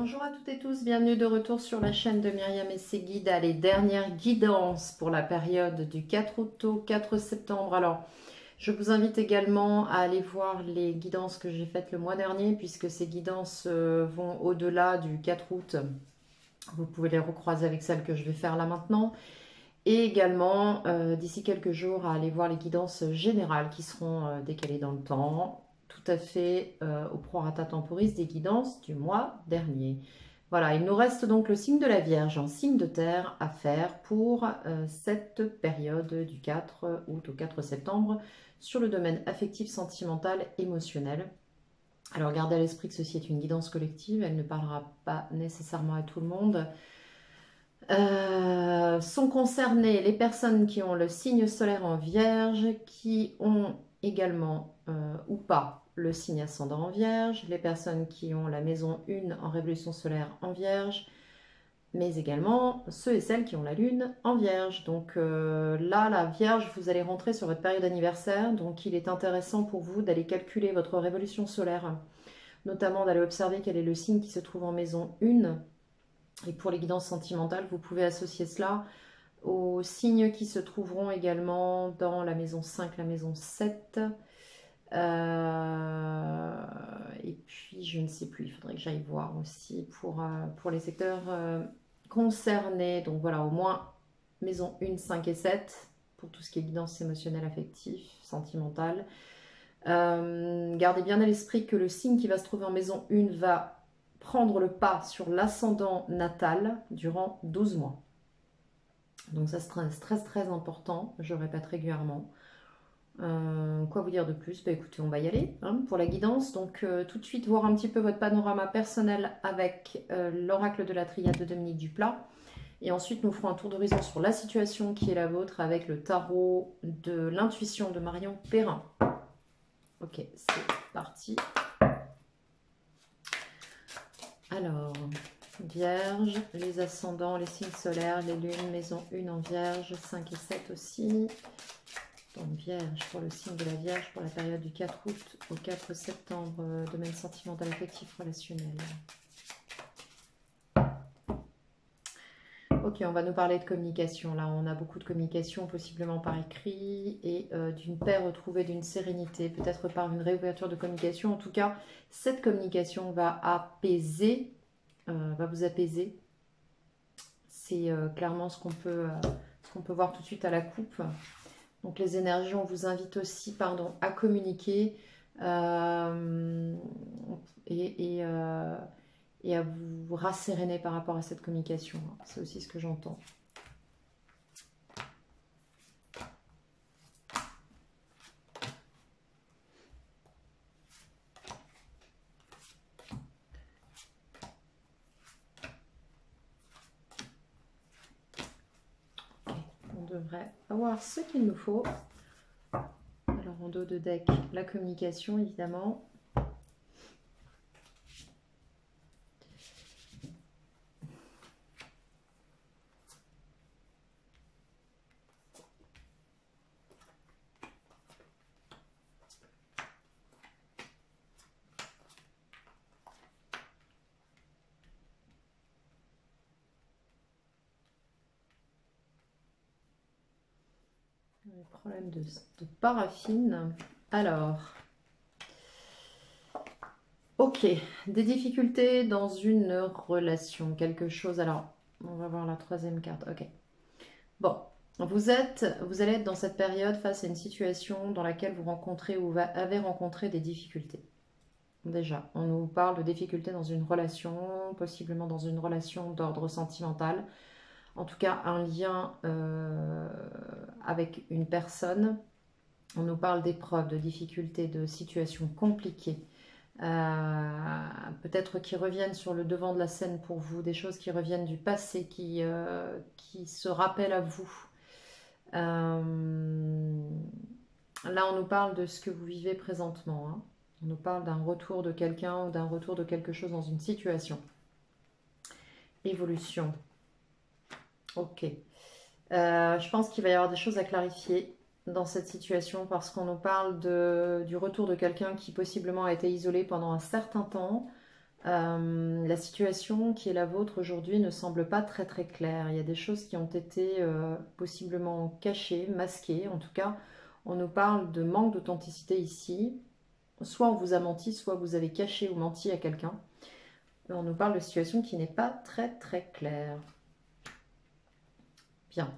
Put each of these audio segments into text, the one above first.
Bonjour à toutes et tous, bienvenue de retour sur la chaîne de Myriam et ses guides à les dernières guidances pour la période du 4 août au 4 septembre. Alors, je vous invite également à aller voir les guidances que j'ai faites le mois dernier puisque ces guidances vont au-delà du 4 août. Vous pouvez les recroiser avec celles que je vais faire là maintenant. Et également, d'ici quelques jours, à aller voir les guidances générales qui seront décalées dans le temps, tout à fait au prorata temporis des guidances du mois dernier. Voilà, il nous reste donc le signe de la Vierge en signe de terre à faire pour cette période du 4 août au 4 septembre sur le domaine affectif, sentimental, émotionnel. Alors gardez à l'esprit que ceci est une guidance collective, elle ne parlera pas nécessairement à tout le monde. Sont concernées les personnes qui ont le signe solaire en Vierge, qui ont également ou pas le signe ascendant en Vierge, les personnes qui ont la maison 1 en révolution solaire en Vierge, mais également ceux et celles qui ont la lune en Vierge. Donc là, la Vierge, vous allez rentrer sur votre période anniversaire, donc il est intéressant pour vous d'aller calculer votre révolution solaire, notamment d'aller observer quel est le signe qui se trouve en maison 1. Et pour les guidances sentimentales, vous pouvez associer cela aux signes qui se trouveront également dans la maison 5, la maison 7. Et puis, je ne sais plus, il faudrait que j'aille voir aussi pour les secteurs concernés. Donc voilà, au moins maison 1, 5 et 7 pour tout ce qui est guidance émotionnelle, affective, sentimentale. Gardez bien à l'esprit que le signe qui va se trouver en maison 1 va prendre le pas sur l'ascendant natal durant 12 mois. Donc ça c'est très important, je répète régulièrement. Quoi vous dire de plus? Bah écoutez, on va y aller pour la guidance. Donc tout de suite voir un petit peu votre panorama personnel avec l'oracle de la triade de Dominique Duplat. Et ensuite nous ferons un tour d'horizon sur la situation qui est la vôtre avec le tarot de l'intuition de Marion Perrin. Ok, c'est parti. Alors, Vierge, les ascendants, les signes solaires, les lunes, maison 1 en Vierge, 5 et 7 aussi. Donc Vierge pour le signe de la Vierge pour la période du 4 août au 4 septembre, domaine sentimental, affectif, relationnel. Ok, on va nous parler de communication. Là, on a beaucoup de communication, possiblement par écrit, et d'une paix retrouvée, d'une sérénité, peut-être par une réouverture de communication. En tout cas, cette communication va apaiser, va vous apaiser. C'est clairement ce qu'on peut voir tout de suite à la coupe. Donc les énergies, on vous invite aussi, à communiquer et à vous rasséréner par rapport à cette communication. C'est aussi ce que j'entends. Okay. On devrait avoir ce qu'il nous faut. Alors en dos de deck, la communication évidemment. Problème de paraffine. Alors, ok, des difficultés dans une relation, quelque chose. Alors, on va voir la troisième carte. Ok. Bon, vous allez être dans cette période face à une situation dans laquelle vous rencontrez ou avez rencontré des difficultés. Déjà, on nous parle de difficultés dans une relation, possiblement dans une relation d'ordre sentimental. En tout cas, un lien avec une personne. On nous parle d'épreuves, de difficultés, de situations compliquées. Peut-être qui reviennent sur le devant de la scène pour vous, des choses qui reviennent du passé, qui se rappellent à vous. Là, on nous parle de ce que vous vivez présentement. Hein. On nous parle d'un retour de quelqu'un ou d'un retour de quelque chose dans une situation. Évolution. Ok. Je pense qu'il va y avoir des choses à clarifier dans cette situation parce qu'on nous parle du retour de quelqu'un qui possiblement a été isolé pendant un certain temps, La situation qui est la vôtre aujourd'hui ne semble pas très très claire. Il y a des choses qui ont été possiblement cachées, masquées. En tout cas, on nous parle de manque d'authenticité ici. Soit on vous a menti, soit vous avez caché ou menti à quelqu'un. On nous parle de situation qui n'est pas très très claire. Bien.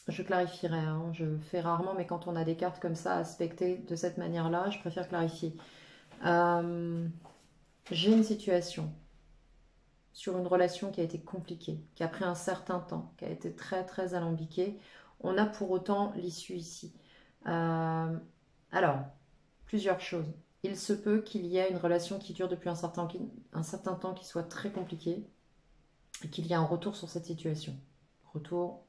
Je clarifierai, hein. Je fais rarement, mais quand on a des cartes comme ça aspectées de cette manière-là, je préfère clarifier. J'ai une situation sur une relation qui a été compliquée, qui a pris un certain temps, qui a été très très alambiquée. On a pour autant l'issue ici. Alors, plusieurs choses. Il se peut qu'il y ait une relation qui dure depuis un certain temps qui soit très compliquée et qu'il y ait un retour sur cette situation. Retour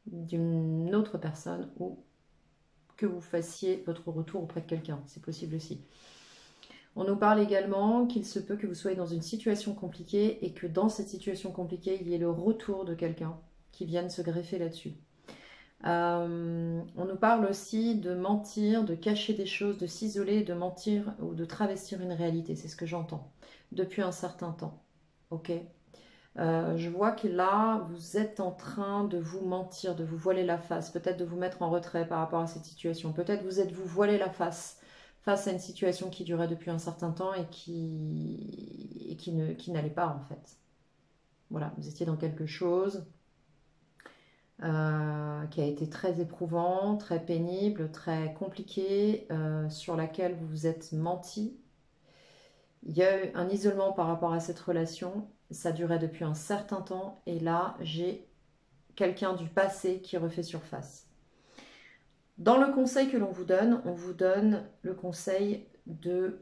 d'une autre personne ou que vous fassiez votre retour auprès de quelqu'un. C'est possible aussi. On nous parle également qu'il se peut que vous soyez dans une situation compliquée et que dans cette situation compliquée, il y ait le retour de quelqu'un qui vienne se greffer là-dessus. On nous parle aussi de mentir, de cacher des choses, de s'isoler, de mentir ou de travestir une réalité. C'est ce que j'entends depuis un certain temps. Ok. Je vois que là, vous êtes en train de vous mentir, de vous voiler la face, peut-être de vous mettre en retrait par rapport à cette situation. Peut-être vous voilé la face à une situation qui durait depuis un certain temps et qui n'allait pas en fait. Voilà, vous étiez dans quelque chose qui a été très éprouvant, très pénible, très compliqué, sur laquelle vous vous êtes menti. Il y a eu un isolement par rapport à cette relation, ça durait depuis un certain temps, et là, j'ai quelqu'un du passé qui refait surface. Dans le conseil que l'on vous donne, on vous donne le conseil de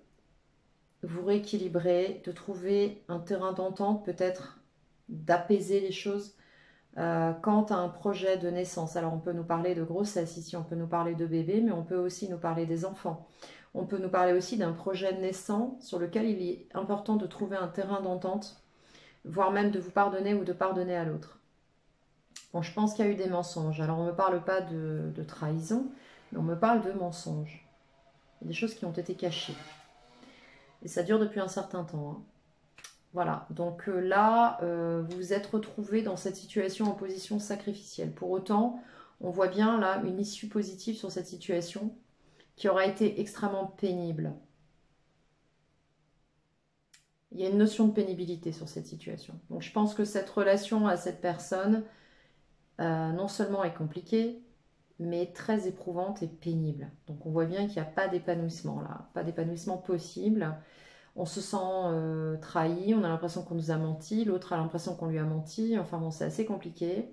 vous rééquilibrer, de trouver un terrain d'entente, peut-être d'apaiser les choses quant à un projet de naissance. Alors on peut nous parler de grossesse ici, on peut nous parler de bébé, mais on peut aussi nous parler des enfants. On peut nous parler aussi d'un projet naissant sur lequel il est important de trouver un terrain d'entente, voire même de vous pardonner ou de pardonner à l'autre. Bon, je pense qu'il y a eu des mensonges. Alors on ne me parle pas de trahison, mais on me parle de mensonges. Il y a des choses qui ont été cachées. Et ça dure depuis un certain temps. Hein. Voilà, donc là, vous vous êtes retrouvé dans cette situation en position sacrificielle. Pour autant, on voit bien là une issue positive sur cette situation qui aura été extrêmement pénible. Il y a une notion de pénibilité sur cette situation. Donc je pense que cette relation à cette personne, non seulement est compliquée, mais très éprouvante et pénible. Donc on voit bien qu'il n'y a pas d'épanouissement là, pas d'épanouissement possible. On se sent trahi, on a l'impression qu'on nous a menti, l'autre a l'impression qu'on lui a menti, enfin bon, c'est assez compliqué.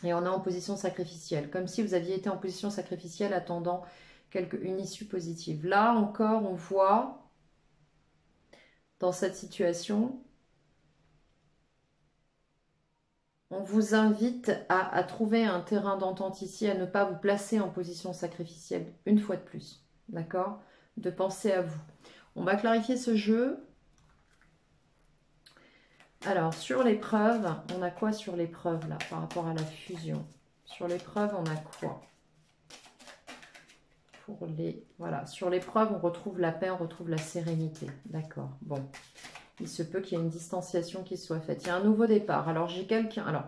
Et on est en position sacrificielle, comme si vous aviez été en position sacrificielle attendant une issue positive. Là encore, on voit dans cette situation, on vous invite à trouver un terrain d'entente ici, à ne pas vous placer en position sacrificielle, une fois de plus, d'accord? De penser à vous. On va clarifier ce jeu. Alors, sur l'épreuve, on a quoi sur l'épreuve, là, par rapport à la fusion? Sur l'épreuve, on a quoi? Voilà, sur l'épreuve, on retrouve la paix, on retrouve la sérénité. D'accord, bon. Il se peut qu'il y ait une distanciation qui soit faite. Il y a un nouveau départ. Alors, j'ai quelqu'un... Alors,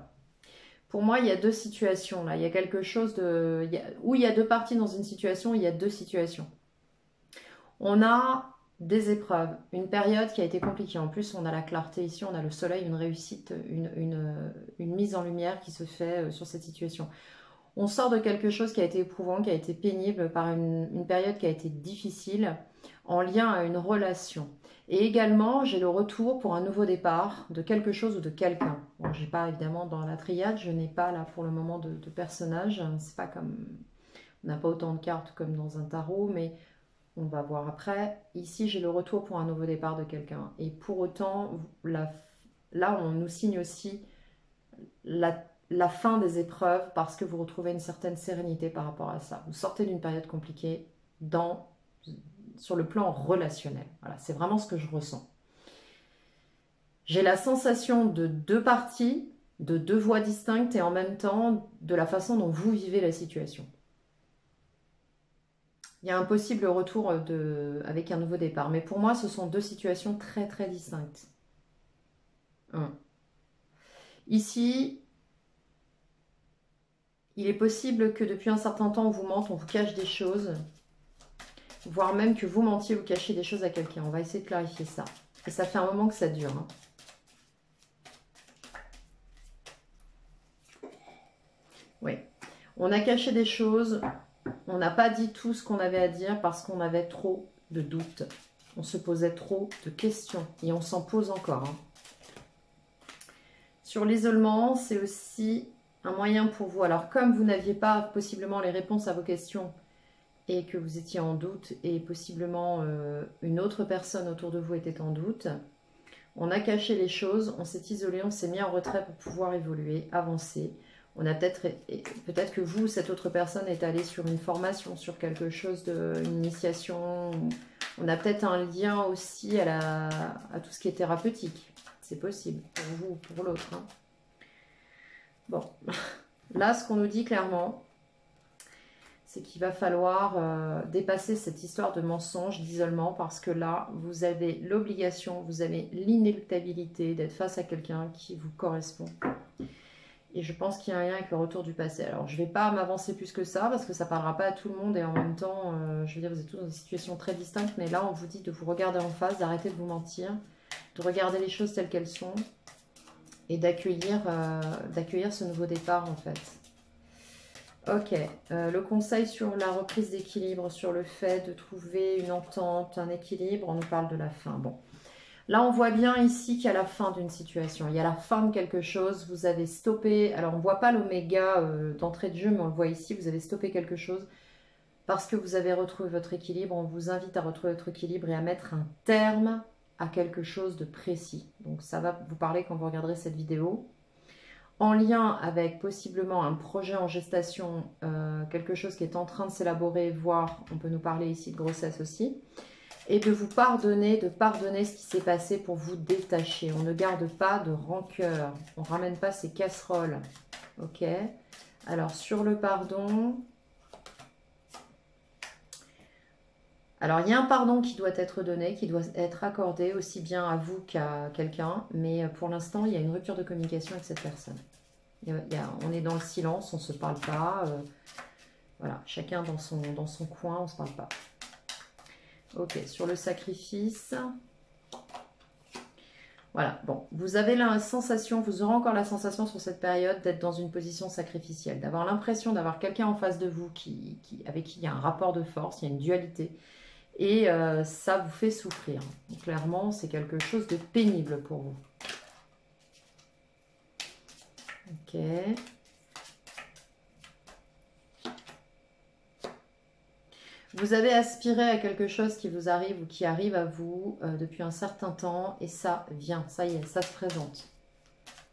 pour moi, il y a deux situations, là. Il y a quelque chose de... Où il y a deux parties dans une situation, il y a deux situations. On a des épreuves, une période qui a été compliquée. En plus, on a la clarté ici, on a le soleil, une réussite, une mise en lumière qui se fait sur cette situation. On sort de quelque chose qui a été éprouvant, qui a été pénible, par une période qui a été difficile, en lien à une relation. Et également, j'ai le retour pour un nouveau départ de quelque chose ou de quelqu'un. Bon, j'ai pas, évidemment, dans la triade, je n'ai pas là pour le moment de personnage. C'est pas comme... On n'a pas autant de cartes comme dans un tarot, mais... On va voir après. Ici, j'ai le retour pour un nouveau départ de quelqu'un. Et pour autant, là, on nous signe aussi la fin des épreuves parce que vous retrouvez une certaine sérénité par rapport à ça. Vous sortez d'une période compliquée sur le plan relationnel. Voilà, c'est vraiment ce que je ressens. J'ai la sensation de deux parties, de deux voix distinctes et en même temps de la façon dont vous vivez la situation. Il y a un possible retour avec un nouveau départ. Mais pour moi, ce sont deux situations très très distinctes. Ici, il est possible que depuis un certain temps, on vous mente, on vous cache des choses, voire même que vous mentiez, vous cachez des choses à quelqu'un. On va essayer de clarifier ça. Et ça fait un moment que ça dure. Oui. On a caché des choses, on n'a pas dit tout ce qu'on avait à dire parce qu'on avait trop de doutes. On se posait trop de questions et on s'en pose encore. Sur l'isolement, c'est aussi un moyen pour vous. Alors, comme vous n'aviez pas possiblement les réponses à vos questions et que vous étiez en doute et possiblement une autre personne autour de vous était en doute, on a caché les choses, on s'est isolé, on s'est mis en retrait pour pouvoir évoluer, avancer. On a peut-être que vous, cette autre personne, est allée sur une formation, sur quelque chose une initiation. On a peut-être un lien aussi à tout ce qui est thérapeutique. C'est possible, pour vous ou pour l'autre. Bon, là, ce qu'on nous dit clairement, c'est qu'il va falloir dépasser cette histoire de mensonge, d'isolement, parce que là, vous avez l'obligation, vous avez l'inéluctabilité d'être face à quelqu'un qui vous correspond. Et je pense qu'il y a un lien avec le retour du passé. Alors, je ne vais pas m'avancer plus que ça, parce que ça ne parlera pas à tout le monde, et en même temps, je veux dire, vous êtes tous dans des situations très distinctes, mais là, on vous dit de vous regarder en face, d'arrêter de vous mentir, de regarder les choses telles qu'elles sont, et d'accueillir ce nouveau départ, en fait. Ok, le conseil sur la reprise d'équilibre, sur le fait de trouver une entente, un équilibre, on nous parle de la fin. Bon. Là, on voit bien ici qu'il y a la fin d'une situation. Il y a la fin de quelque chose. Vous avez stoppé. Alors, on ne voit pas l'oméga d'entrée de jeu, mais on le voit ici. Vous avez stoppé quelque chose parce que vous avez retrouvé votre équilibre. On vous invite à retrouver votre équilibre et à mettre un terme à quelque chose de précis. Donc, ça va vous parler quand vous regarderez cette vidéo. En lien avec possiblement un projet en gestation, quelque chose qui est en train de s'élaborer, voire on peut nous parler ici de grossesse aussi. Et de vous pardonner, de pardonner ce qui s'est passé pour vous détacher. On ne garde pas de rancœur. On ne ramène pas ses casseroles. Ok. Alors, sur le pardon. Alors, il y a un pardon qui doit être donné, qui doit être accordé aussi bien à vous qu'à quelqu'un. Mais pour l'instant, il y a une rupture de communication avec cette personne. On est dans le silence, on ne se parle pas. Voilà, chacun dans son coin, on ne se parle pas. Ok, sur le sacrifice. Voilà, bon, vous avez la sensation, vous aurez encore la sensation sur cette période d'être dans une position sacrificielle, d'avoir l'impression d'avoir quelqu'un en face de vous avec qui il y a un rapport de force, il y a une dualité. Et ça vous fait souffrir. Donc, clairement, c'est quelque chose de pénible pour vous. Ok. Vous avez aspiré à quelque chose qui vous arrive ou qui arrive à vous depuis un certain temps et ça vient, ça y est, ça se présente.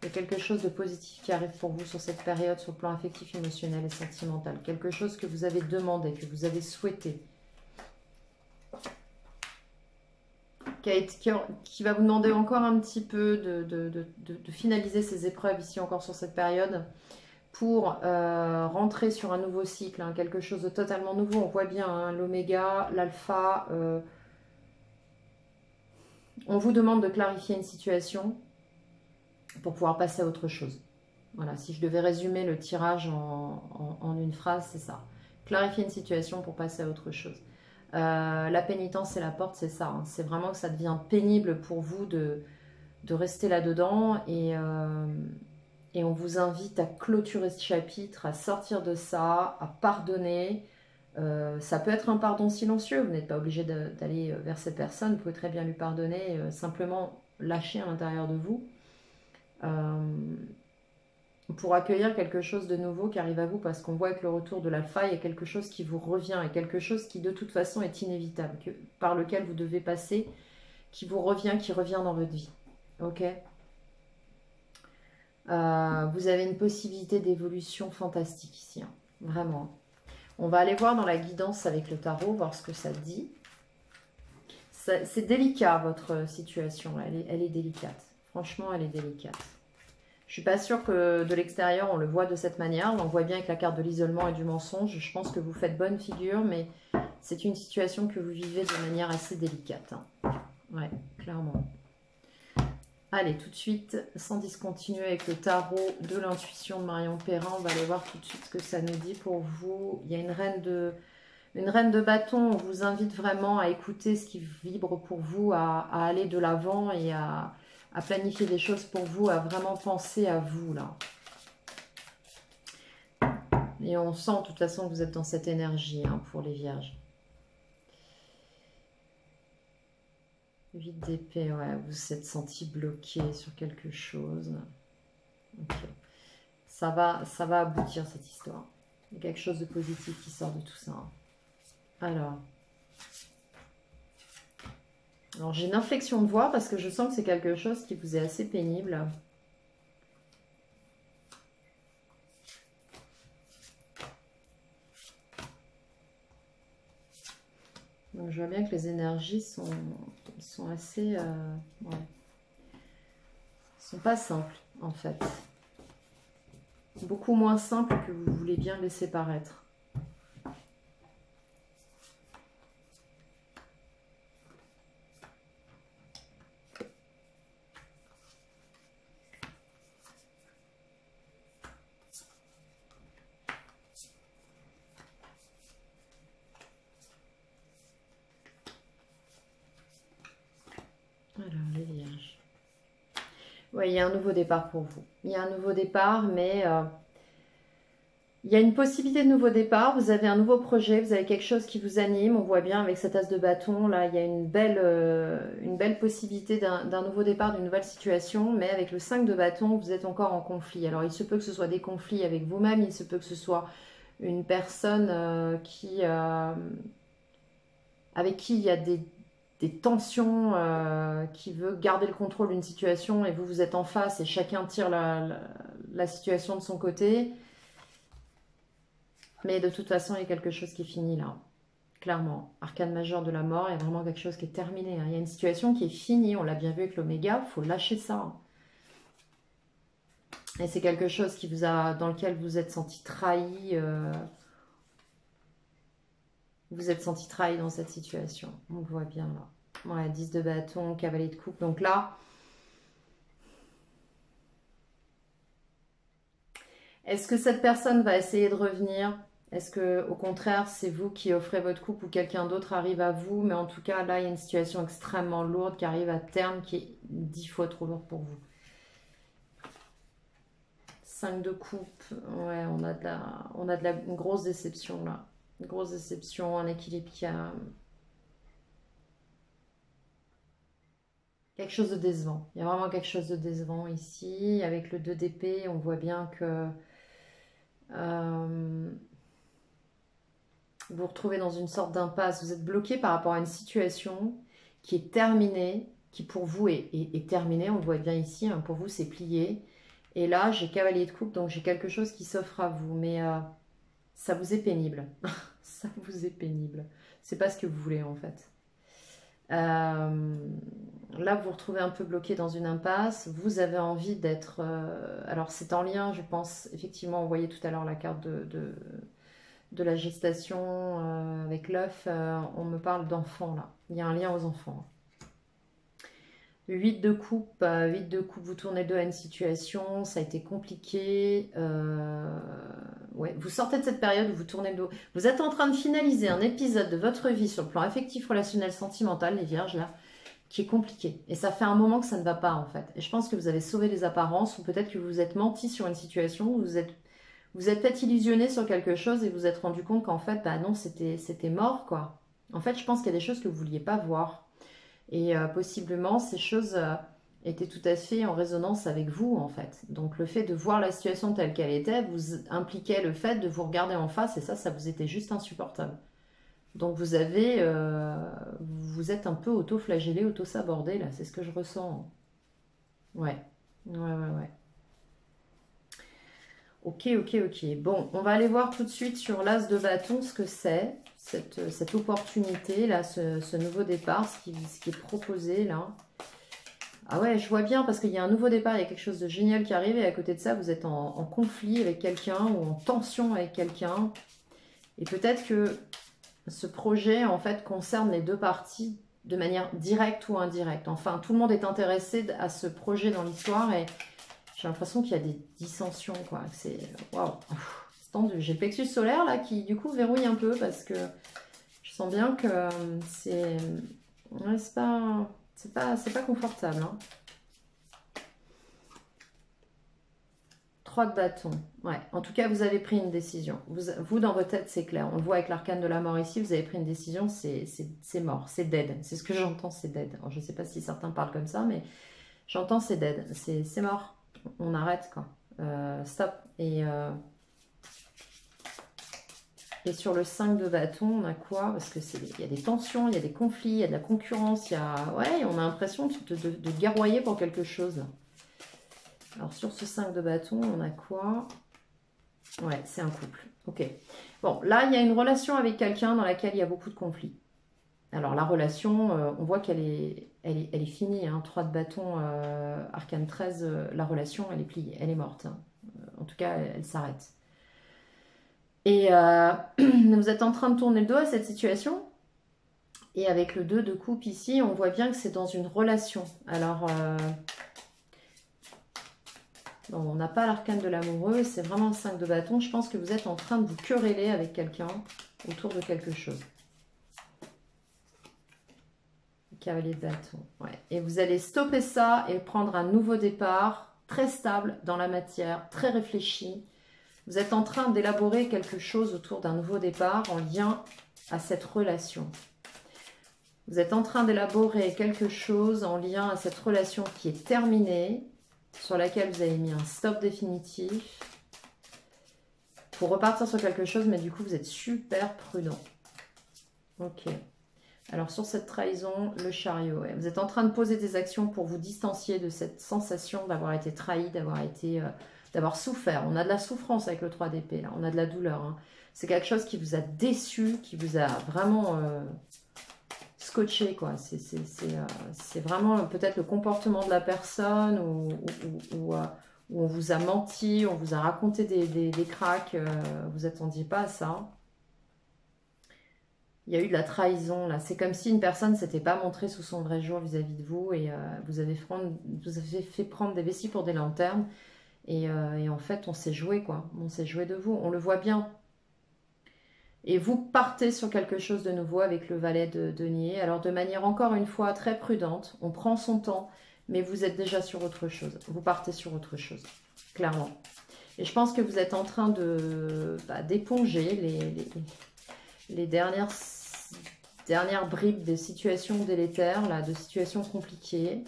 Il y a quelque chose de positif qui arrive pour vous sur cette période, sur le plan affectif, émotionnel et sentimental. Quelque chose que vous avez demandé, que vous avez souhaité. Qui va vous demander encore un petit peu de finaliser ces épreuves ici encore sur cette période. Pour rentrer sur un nouveau cycle, hein, quelque chose de totalement nouveau. On voit bien hein, l'oméga, l'alpha. On vous demande de clarifier une situation pour pouvoir passer à autre chose. Voilà, si je devais résumer le tirage en une phrase, c'est ça. Clarifier une situation pour passer à autre chose. La pénitence et la porte, c'est ça. Hein. C'est vraiment que ça devient pénible pour vous de rester là-dedans et on vous invite à clôturer ce chapitre, à sortir de ça, à pardonner. Ça peut être un pardon silencieux, vous n'êtes pas obligé d'aller vers cette personne, vous pouvez très bien lui pardonner, simplement lâcher à l'intérieur de vous. Pour accueillir quelque chose de nouveau qui arrive à vous, parce qu'on voit avec le retour de l'alpha, il y a quelque chose qui vous revient, et quelque chose qui de toute façon est inévitable, par lequel vous devez passer, qui vous revient, qui revient dans votre vie. Ok ? Vous avez une possibilité d'évolution fantastique ici, hein. Vraiment. On va aller voir dans la guidance avec le tarot, voir ce que ça dit. C'est délicat votre situation, elle est délicate. Franchement, elle est délicate. Je suis pas sûre que de l'extérieur, on le voit de cette manière. On le voit bien avec la carte de l'isolement et du mensonge. Je pense que vous faites bonne figure, mais c'est une situation que vous vivez de manière assez délicate. Hein. Ouais, clairement. Allez, tout de suite, sans discontinuer avec le tarot de l'intuition de Marion Perrin, on va aller voir tout de suite ce que ça nous dit pour vous. Il y a une reine de bâton. On vous invite vraiment à écouter ce qui vibre pour vous, à aller de l'avant et à planifier des choses pour vous, à vraiment penser à vous, là. Et on sent de toute façon que vous êtes dans cette énergie, hein, pour les vierges. 8 d'épée, ouais, vous vous êtes senti bloqué sur quelque chose. Ok. Ça va aboutir cette histoire. Il y a quelque chose de positif qui sort de tout ça. Alors j'ai une inflexion de voix parce que je sens que c'est quelque chose qui vous est assez pénible. Donc je vois bien que les énergies sont assez... ouais. Sont pas simples en fait. Beaucoup moins simples que vous voulez bien laisser paraître. Alors, les vierges. Oui, il y a un nouveau départ pour vous. Il y a un nouveau départ, mais il y a une possibilité de nouveau départ. Vous avez un nouveau projet, vous avez quelque chose qui vous anime. On voit bien avec cet as de bâton, là, il y a une belle possibilité d'un nouveau départ, d'une nouvelle situation. Mais avec le 5 de bâton, vous êtes encore en conflit. Alors, il se peut que ce soit des conflits avec vous-même. Il se peut que ce soit une personne avec qui il y a des tensions, qui veut garder le contrôle d'une situation et vous êtes en face et chacun tire la situation de son côté. Mais de toute façon, il y a quelque chose qui est fini là. Clairement. Arcane majeur de la mort, il y a vraiment quelque chose qui est terminé. Hein. Il y a une situation qui est finie. On l'a bien vu avec l'oméga. Il faut lâcher ça. Et c'est quelque chose qui dans lequel vous êtes senti trahi. Vous êtes senti trahi dans cette situation. On le voit bien là. Ouais, 10 de bâton, cavalier de coupe. Donc là, est-ce que cette personne va essayer de revenir? Est-ce que au contraire, c'est vous qui offrez votre coupe ou quelqu'un d'autre arrive à vous? Mais en tout cas, là, il y a une situation extrêmement lourde qui arrive à terme, qui est 10 fois trop lourde pour vous. 5 de coupe. Ouais, on a une grosse déception là. Une grosse déception, un équilibre qui a... Quelque chose de décevant. Il y a vraiment quelque chose de décevant ici. Avec le 2 d'épée, on voit bien que... vous vous retrouvez dans une sorte d'impasse. Vous êtes bloqué par rapport à une situation qui est terminée, qui pour vous est terminée. On le voit bien ici, hein, pour vous c'est plié. Et là, j'ai cavalier de coupe, donc j'ai quelque chose qui s'offre à vous. Mais ça vous est pénible. Ça vous est pénible. C'est pas ce que vous voulez en fait. Là, vous vous retrouvez un peu bloqué dans une impasse. Vous avez envie d'être... alors, c'est en lien, je pense, effectivement, on voyait tout à l'heure la carte de la gestation avec l'œuf. On me parle d'enfants, là. Il y a un lien aux enfants. 8 de coupe, vous tournez le dos à une situation, ça a été compliqué. Ouais, vous sortez de cette période où vous tournez le dos. Vous êtes en train de finaliser un épisode de votre vie sur le plan affectif, relationnel, sentimental, les vierges, là, qui est compliqué. Et ça fait un moment que ça ne va pas, en fait. Et je pense que vous avez sauvé les apparences, ou peut-être que vous vous êtes menti sur une situation, où vous êtes peut-être illusionné sur quelque chose et vous vous êtes rendu compte qu'en fait, bah non, c'était mort, quoi. En fait, je pense qu'il y a des choses que vous ne vouliez pas voir. Et possiblement, ces choses étaient tout à fait en résonance avec vous, en fait. Donc, le fait de voir la situation telle qu'elle était, vous impliquait le fait de vous regarder en face, et ça vous était juste insupportable. Donc, vous êtes un peu auto-flagellé, auto-sabordé, là, c'est ce que je ressens. Ouais. Ok. Bon, on va aller voir tout de suite sur l'as de bâton ce que c'est, cette opportunité, là, ce nouveau départ, ce qui est proposé, là. Ah ouais, je vois bien, parce qu'il y a un nouveau départ, il y a quelque chose de génial qui arrive, et à côté de ça, vous êtes en conflit avec quelqu'un, ou en tension avec quelqu'un. Et peut-être que ce projet, en fait, concerne les deux parties de manière directe ou indirecte. Enfin, tout le monde est intéressé à ce projet dans l'histoire et j'ai l'impression qu'il y a des dissensions, quoi. C'est... Waouh, c'est tendu. J'ai le plexus solaire, là, qui, du coup, verrouille un peu parce que je sens bien que c'est... Ouais, c'est pas confortable, hein. 3 de bâton. Ouais. En tout cas, vous avez pris une décision. Vous dans votre tête, c'est clair. On le voit avec l'arcane de la mort ici. Vous avez pris une décision. C'est mort. C'est dead. C'est ce que j'entends, c'est dead. Alors, je ne sais pas si certains parlent comme ça, mais j'entends c'est dead. C'est mort. On arrête, quoi. Stop. Et sur le 5 de bâton, on a quoi? Parce que il y a des tensions, il y a des conflits, il y a de la concurrence. Ouais, on a l'impression de guerroyer pour quelque chose. Alors, sur ce 5 de bâton, on a quoi? Ouais, c'est un couple. Ok. Bon, là, il y a une relation avec quelqu'un dans laquelle il y a beaucoup de conflits. Alors, la relation, on voit qu'elle est finie. Hein. 3 de bâton, arcane 13, la relation, elle est pliée. Elle est morte. Hein. En tout cas, elle s'arrête. Et vous êtes en train de tourner le dos à cette situation. Et avec le 2 de coupe ici, on voit bien que c'est dans une relation. Alors... Bon, on n'a pas l'arcane de l'amoureux, c'est vraiment le 5 de bâton. Je pense que vous êtes en train de vous quereller avec quelqu'un autour de quelque chose. Cavalier de bâton. Ouais. Et vous allez stopper ça et prendre un nouveau départ, très stable dans la matière, très réfléchi. Vous êtes en train d'élaborer quelque chose autour d'un nouveau départ en lien à cette relation. Vous êtes en train d'élaborer quelque chose en lien à cette relation qui est terminée, sur laquelle vous avez mis un stop définitif pour repartir sur quelque chose, mais du coup, vous êtes super prudent. Ok. Alors, sur cette trahison, le chariot. Ouais. Vous êtes en train de poser des actions pour vous distancier de cette sensation d'avoir été trahi, d'avoir souffert. On a de la souffrance avec le 3 d'épée, là. On a de la douleur. Hein. C'est quelque chose qui vous a déçu, qui vous a vraiment... scotché, quoi. C'est vraiment peut-être le comportement de la personne où on vous a menti, on vous a raconté des cracks, vous attendiez pas à ça. Il y a eu de la trahison, là. C'est comme si une personne ne s'était pas montrée sous son vrai jour vis-à-vis de vous et vous avez fait prendre des vessies pour des lanternes et en fait, on s'est joué, quoi. On s'est joué de vous. On le voit bien. Et vous partez sur quelque chose de nouveau avec le valet de denier. Alors de manière encore une fois très prudente, on prend son temps, mais vous êtes déjà sur autre chose. Vous partez sur autre chose, clairement. Et je pense que vous êtes en train d'éponger les dernières bribes des situations délétères, là, de situations compliquées.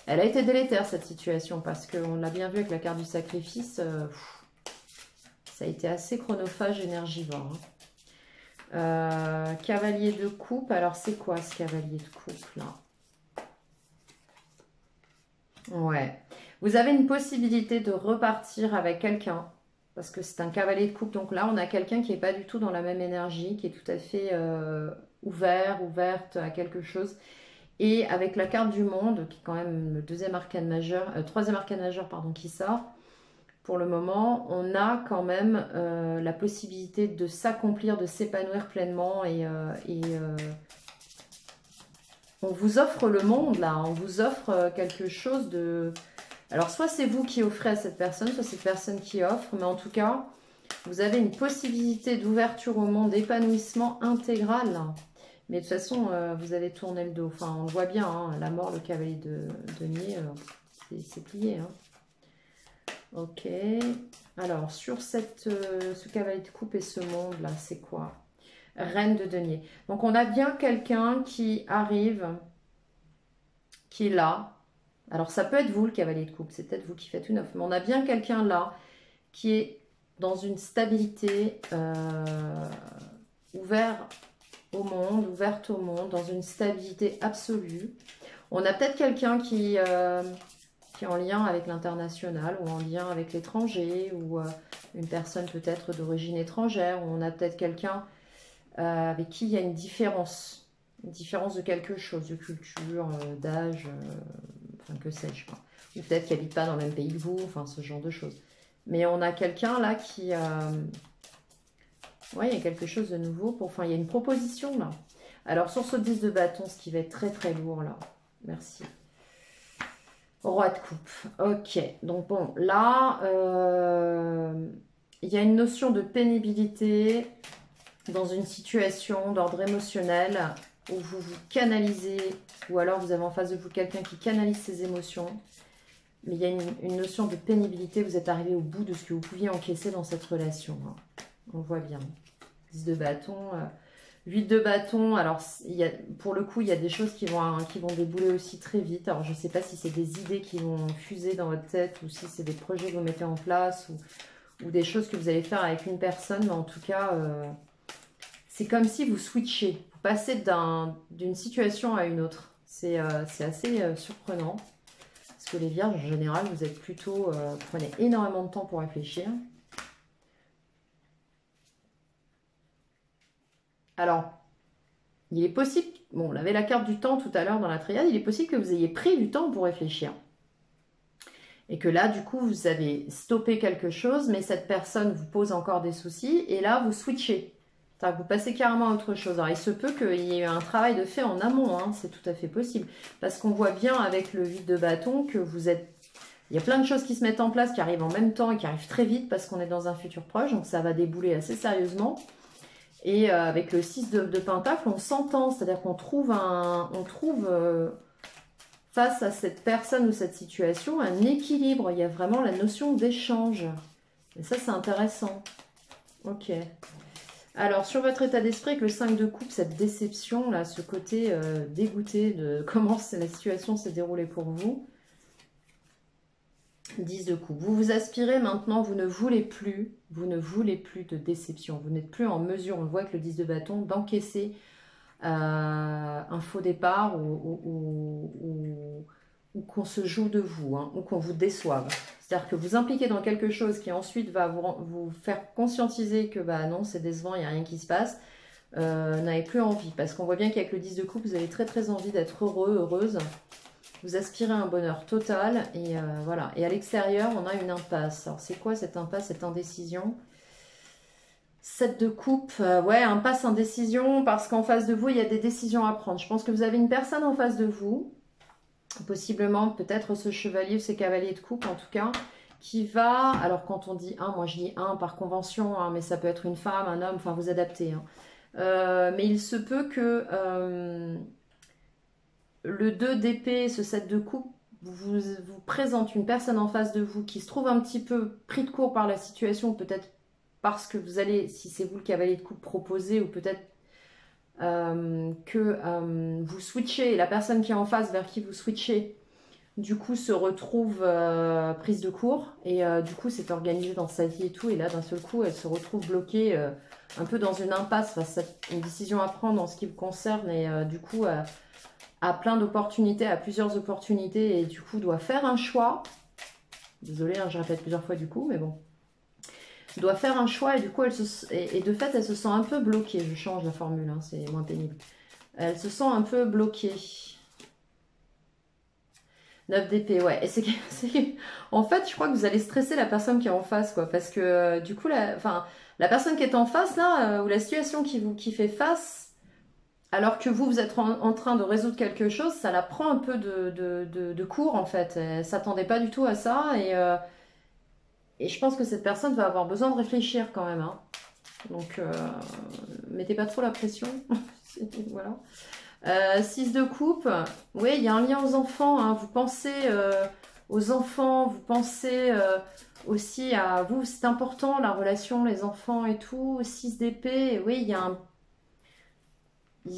Elle a été délétère cette situation parce qu'on l'a bien vu avec la carte du sacrifice. Ça a été assez chronophage, énergivore. Hein. Cavalier de coupe, alors c'est quoi ce cavalier de coupe là? Ouais, vous avez une possibilité de repartir avec quelqu'un parce que c'est un cavalier de coupe, donc là on a quelqu'un qui n'est pas du tout dans la même énergie, qui est tout à fait ouverte à quelque chose. Et avec la carte du monde, qui est quand même le troisième arcane majeur, pardon, qui sort. Pour le moment, on a quand même la possibilité de s'accomplir, de s'épanouir pleinement et on vous offre le monde là, on vous offre quelque chose de... Alors soit c'est vous qui offrez à cette personne, soit c'est cette personne qui offre, mais en tout cas, vous avez une possibilité d'ouverture au monde, d'épanouissement intégral là. Mais de toute façon, vous avez tourné le dos, enfin on le voit bien, hein, la mort, le cavalier de denier, c'est plié, hein. Ok, alors sur ce cavalier de coupe et ce monde là, c'est quoi? Reine de denier. Donc on a bien quelqu'un qui arrive, qui est là. Alors ça peut être vous le cavalier de coupe, c'est peut-être vous qui faites une offre, mais on a bien quelqu'un là qui est dans une stabilité ouverte au monde, dans une stabilité absolue. On a peut-être quelqu'un qui est en lien avec l'international ou en lien avec l'étranger ou une personne peut-être d'origine étrangère ou on a peut-être quelqu'un avec qui il y a une différence de quelque chose, de culture, d'âge, enfin que sais-je, quoi. Ou peut-être qu'il n'habite pas dans le même pays que vous, enfin ce genre de choses. Mais on a quelqu'un là qui Ouais, il y a quelque chose de nouveau. Enfin, il y a une proposition là. Alors, sur ce 10 de bâton, ce qui va être très très lourd là. Merci. Roi de coupe. Ok. Donc bon, là, il y a une notion de pénibilité dans une situation d'ordre émotionnel où vous vous canalisez, ou alors vous avez en face de vous quelqu'un qui canalise ses émotions. Mais il y a une notion de pénibilité. Vous êtes arrivé au bout de ce que vous pouviez encaisser dans cette relation. Hein. On voit bien. 10 de bâton. 8 de bâton. Alors, pour le coup, il y a des choses qui vont débouler aussi très vite. Alors, je ne sais pas si c'est des idées qui vont fuser dans votre tête ou si c'est des projets que vous mettez en place ou des choses que vous allez faire avec une personne. Mais en tout cas, c'est comme si vous switchez. Vous passez d'une situation à une autre. C'est assez surprenant. Parce que les vierges, en général, vous êtes plutôt... prenez énormément de temps pour réfléchir. Alors, il est possible... Bon, on avait la carte du temps tout à l'heure dans la triade. Il est possible que vous ayez pris du temps pour réfléchir. Et que là, du coup, vous avez stoppé quelque chose, mais cette personne vous pose encore des soucis. Et là, vous switchez. C'est-à-dire que vous passez carrément à autre chose. Alors, il se peut qu'il y ait eu un travail de fait en amont. Hein, c'est tout à fait possible. Parce qu'on voit bien avec le 8 de bâton que vous êtes... Il y a plein de choses qui se mettent en place, qui arrivent en même temps et qui arrivent très vite parce qu'on est dans un futur proche. Donc, ça va débouler assez sérieusement. Et avec le 6 de pentacle, on s'entend. C'est-à-dire qu'on trouve, face à cette personne ou cette situation un équilibre. Il y a vraiment la notion d'échange. Et ça, c'est intéressant. Ok. Alors, sur votre état d'esprit, avec le 5 de coupe, cette déception, là, ce côté dégoûté de comment la situation s'est déroulée pour vous. 10 de coupe. Vous vous aspirez maintenant, vous ne voulez plus de déception. Vous n'êtes plus en mesure, on le voit avec le 10 de bâton, d'encaisser un faux départ ou qu'on se joue de vous, hein, ou qu'on vous déçoive. C'est-à-dire que vous impliquez dans quelque chose qui ensuite va vous faire conscientiser que bah non, c'est décevant, il n'y a rien qui se passe. N'avez plus envie. Parce qu'on voit bien qu'avec le 10 de coupe, vous avez très très envie d'être heureux, heureuse. Vous aspirez à un bonheur total. Et voilà. Et à l'extérieur, on a une impasse. Alors c'est quoi cette impasse, cette indécision ? 7 de coupe, ouais, impasse, indécision, parce qu'en face de vous, il y a des décisions à prendre. Je pense que vous avez une personne en face de vous, possiblement peut-être ce chevalier ou ce cavalier de coupe en tout cas, qui va, alors quand on dit un, moi je dis un par convention, hein, mais ça peut être une femme, un homme, enfin vous adaptez. Hein. Mais il se peut que le 2 d'épée, ce 7 de coupe, vous présente une personne en face de vous qui se trouve un petit peu pris de court par la situation, peut-être parce que vous allez, si c'est vous le cavalier de coupe, proposer, ou peut-être que vous switchez, et la personne qui est en face vers qui vous switchez, du coup, se retrouve prise de court, et du coup, c'est organisé dans sa vie et tout, et là, d'un seul coup, elle se retrouve bloquée un peu dans une impasse face à une décision à prendre en ce qui vous concerne, et du coup, a plein d'opportunités, a plusieurs opportunités, et du coup, doit faire un choix. Désolée, hein, je répète plusieurs fois du coup, mais bon. Doit faire un choix, et du coup, de fait, elle se sent un peu bloquée. Je change la formule, hein, c'est moins pénible. Elle se sent un peu bloquée. 9 d'épée, ouais. Et en fait, je crois que vous allez stresser la personne qui est en face, quoi. Parce que, du coup, la personne qui est en face, là, ou la situation qui fait face, alors que vous êtes en train de résoudre quelque chose, ça la prend un peu de court, en fait. Elle ne s'attendait pas du tout à ça, et je pense que cette personne va avoir besoin de réfléchir quand même. Hein. Donc, mettez pas trop la pression. Voilà. 6 de coupe. Oui, il y a un lien aux enfants. Hein. Vous pensez aux enfants, vous pensez aussi à vous. C'est important, la relation, les enfants et tout. 6 d'épée. Oui, il y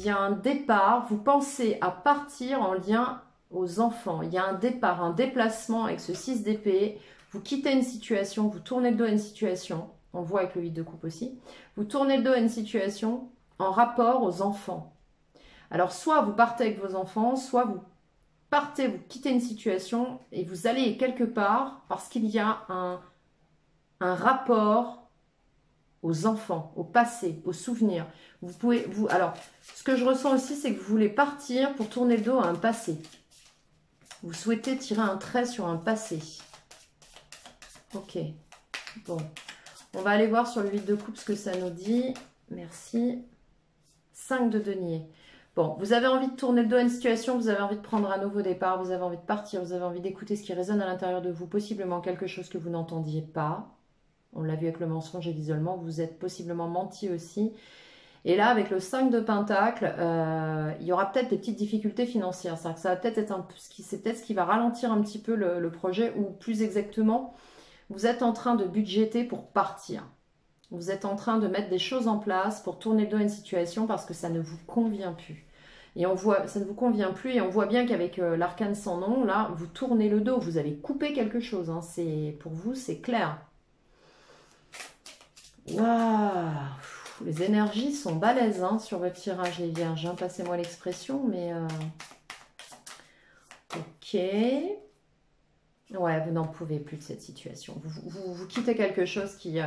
a un départ. Vous pensez à partir en lien aux enfants. Il y a un départ, un déplacement avec ce 6 d'épée. Vous quittez une situation, vous tournez le dos à une situation, on le voit avec le 8 de coupe aussi, vous tournez le dos à une situation en rapport aux enfants. Alors soit vous partez avec vos enfants, soit vous quittez une situation et vous allez quelque part parce qu'il y a un rapport aux enfants, au passé, aux souvenirs. Alors, ce que je ressens aussi, c'est que vous voulez partir pour tourner le dos à un passé. Vous souhaitez tirer un trait sur un passé. Ok, bon. On va aller voir sur le 8 de coupe ce que ça nous dit. Merci. 5 de denier. Bon, vous avez envie de tourner le dos à une situation, vous avez envie de prendre un nouveau départ, vous avez envie de partir, vous avez envie d'écouter ce qui résonne à l'intérieur de vous, possiblement quelque chose que vous n'entendiez pas. On l'a vu avec le mensonge et l'isolement, vous êtes possiblement menti aussi. Et là, avec le 5 de Pentacle, il y aura peut-être des petites difficultés financières. C'est-à-dire que ça va peut-être être c'est peut-être ce qui va ralentir un petit peu le projet, ou plus exactement, vous êtes en train de budgéter pour partir. Vous êtes en train de mettre des choses en place pour tourner le dos à une situation parce que ça ne vous convient plus. Et on voit, ça ne vous convient plus et on voit bien qu'avec l'arcane sans nom, là, vous tournez le dos, vous avez coupé quelque chose. Hein. Pour vous, c'est clair. Waouh! Les énergies sont balèzes hein, sur votre tirage, les vierges. Hein. Passez-moi l'expression, mais... Ok. Ouais, vous n'en pouvez plus de cette situation. Vous quittez quelque chose qui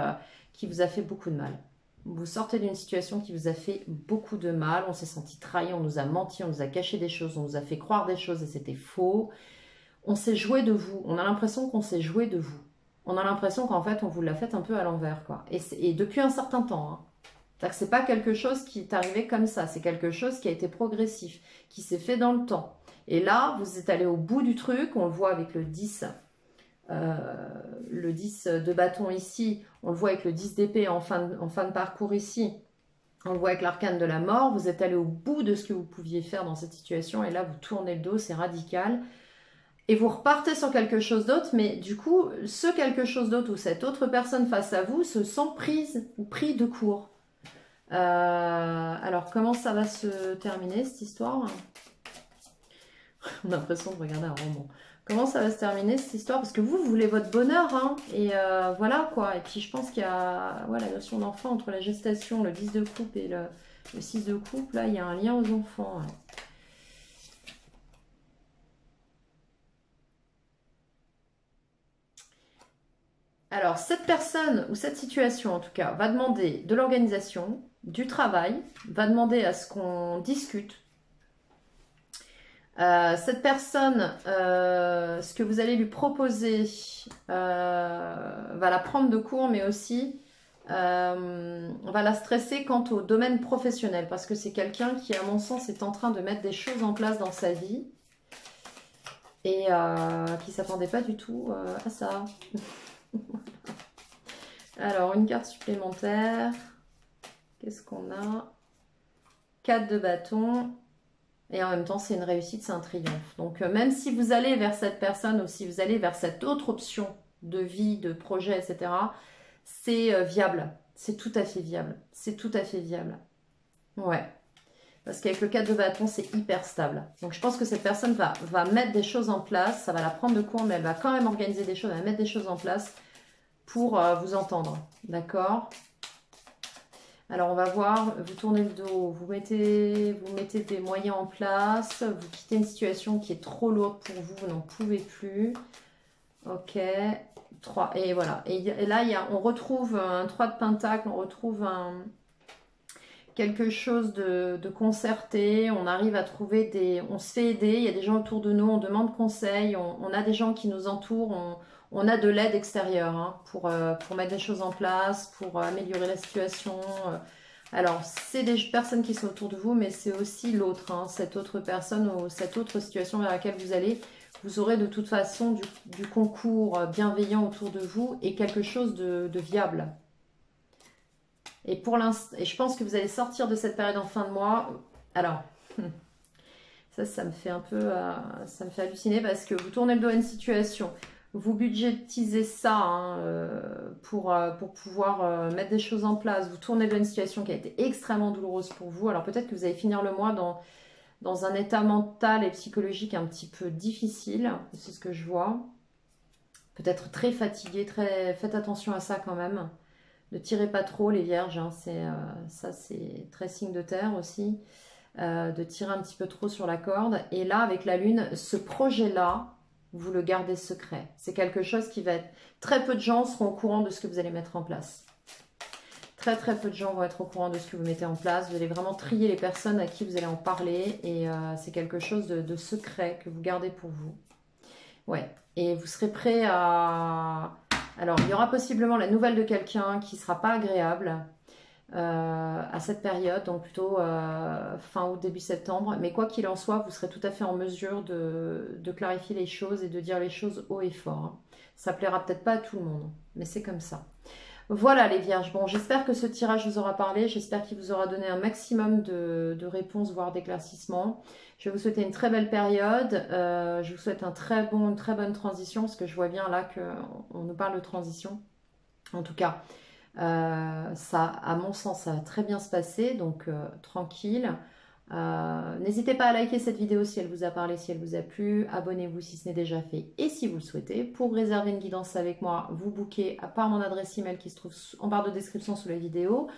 vous a fait beaucoup de mal. Vous sortez d'une situation qui vous a fait beaucoup de mal. On s'est senti trahi, on nous a menti, on nous a caché des choses, on nous a fait croire des choses et c'était faux. On s'est joué de vous. On a l'impression qu'on s'est joué de vous. On a l'impression qu'en fait, on vous l'a fait un peu à l'envers, quoi. Et depuis un certain temps. Hein. C'est-à-dire que c'est pas quelque chose qui est arrivé comme ça. C'est quelque chose qui a été progressif, qui s'est fait dans le temps. Et là, vous êtes allé au bout du truc. On le voit avec le 10. Le 10 de bâton ici, on le voit avec le 10 d'épée en fin de parcours ici, on le voit avec l'arcane de la mort, vous êtes allé au bout de ce que vous pouviez faire dans cette situation et là vous tournez le dos, c'est radical et vous repartez sur quelque chose d'autre, mais du coup ce quelque chose d'autre ou cette autre personne face à vous se sent prise ou pris de court. Alors comment ça va se terminer cette histoire? On a l'impression de regarder un roman. Comment ça va se terminer cette histoire? Parce que vous voulez votre bonheur, hein, et voilà quoi. Et puis je pense qu'il y a la notion d'enfant entre la gestation, le 10 de coupe et le 6 de coupe. Là, il y a un lien aux enfants. Ouais. Alors, cette personne ou cette situation, en tout cas, va demander de l'organisation, du travail, va demander à ce qu'on discute. Cette personne, ce que vous allez lui proposer va la prendre de court, mais aussi va la stresser quant au domaine professionnel, parce que c'est quelqu'un qui, à mon sens, est en train de mettre des choses en place dans sa vie et qui ne s'attendait pas du tout à ça. Alors, une carte supplémentaire. Qu'est-ce qu'on a? 4 de bâton. Et en même temps, c'est une réussite, c'est un triomphe. Donc, même si vous allez vers cette personne ou si vous allez vers cette autre option de vie, de projet, etc., c'est viable. C'est tout à fait viable. C'est tout à fait viable. Ouais. Parce qu'avec le 4 de bâton, c'est hyper stable. Donc, je pense que cette personne va mettre des choses en place. Ça va la prendre de court, mais elle va quand même organiser des choses. Elle va mettre des choses en place pour vous entendre. D'accord ? Alors, on va voir, vous tournez le dos, vous mettez des moyens en place, vous quittez une situation qui est trop lourde pour vous, vous n'en pouvez plus. Ok, 3, et voilà. Et là, on retrouve un 3 de pentacle, on retrouve quelque chose de concerté, on arrive à trouver on se fait aider, il y a des gens autour de nous, on demande conseil, on a des gens qui nous entourent, on a de l'aide extérieure hein, pour mettre des choses en place, pour améliorer la situation. Alors, c'est des personnes qui sont autour de vous, mais c'est aussi l'autre, hein, cette autre personne ou cette autre situation vers laquelle vous allez. Vous aurez de toute façon du concours bienveillant autour de vous et quelque chose de viable. Et pour l'instant, et je pense que vous allez sortir de cette période en fin de mois. Alors, ça me fait un peu, ça me fait halluciner parce que vous tournez le dos à une situation. Vous budgétisez ça hein, pour pouvoir mettre des choses en place. Vous tournez de une situation qui a été extrêmement douloureuse pour vous. Alors peut-être que vous allez finir le mois dans un état mental et psychologique un petit peu difficile. C'est ce que je vois. Peut-être très fatigué. Faites attention à ça quand même. Ne tirez pas trop les vierges. Hein, ça c'est très signe de terre aussi. De tirer un petit peu trop sur la corde. Et là avec la lune, ce projet-là, vous le gardez secret. C'est quelque chose qui va être... Très peu de gens seront au courant de ce que vous allez mettre en place. Très très peu de gens vont être au courant de ce que vous mettez en place. Vous allez vraiment trier les personnes à qui vous allez en parler. Et c'est quelque chose de secret que vous gardez pour vous. Ouais. Et vous serez prêt à Alors, il y aura possiblement la nouvelle de quelqu'un qui ne sera pas agréable à cette période, donc plutôt fin août, début septembre. Mais quoi qu'il en soit, vous serez tout à fait en mesure de clarifier les choses et de dire les choses haut et fort, hein. Ça plaira peut-être pas à tout le monde, mais c'est comme ça. Voilà les vierges, bon j'espère que ce tirage vous aura parlé, j'espère qu'il vous aura donné un maximum de réponses, voire d'éclaircissements. Je vais vous souhaiter une très belle période, je vous souhaite une très bonne transition, parce que je vois bien là qu'on nous parle de transition. En tout cas, ça, à mon sens, ça va très bien se passer, donc tranquille. N'hésitez pas à liker cette vidéo si elle vous a parlé, si elle vous a plu. Abonnez-vous si ce n'est déjà fait et si vous le souhaitez. Pour réserver une guidance avec moi, vous bookez à part mon adresse email qui se trouve en barre de description sous la vidéo.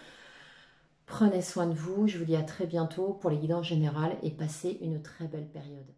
Prenez soin de vous, je vous dis à très bientôt pour les guidances générales et passez une très belle période.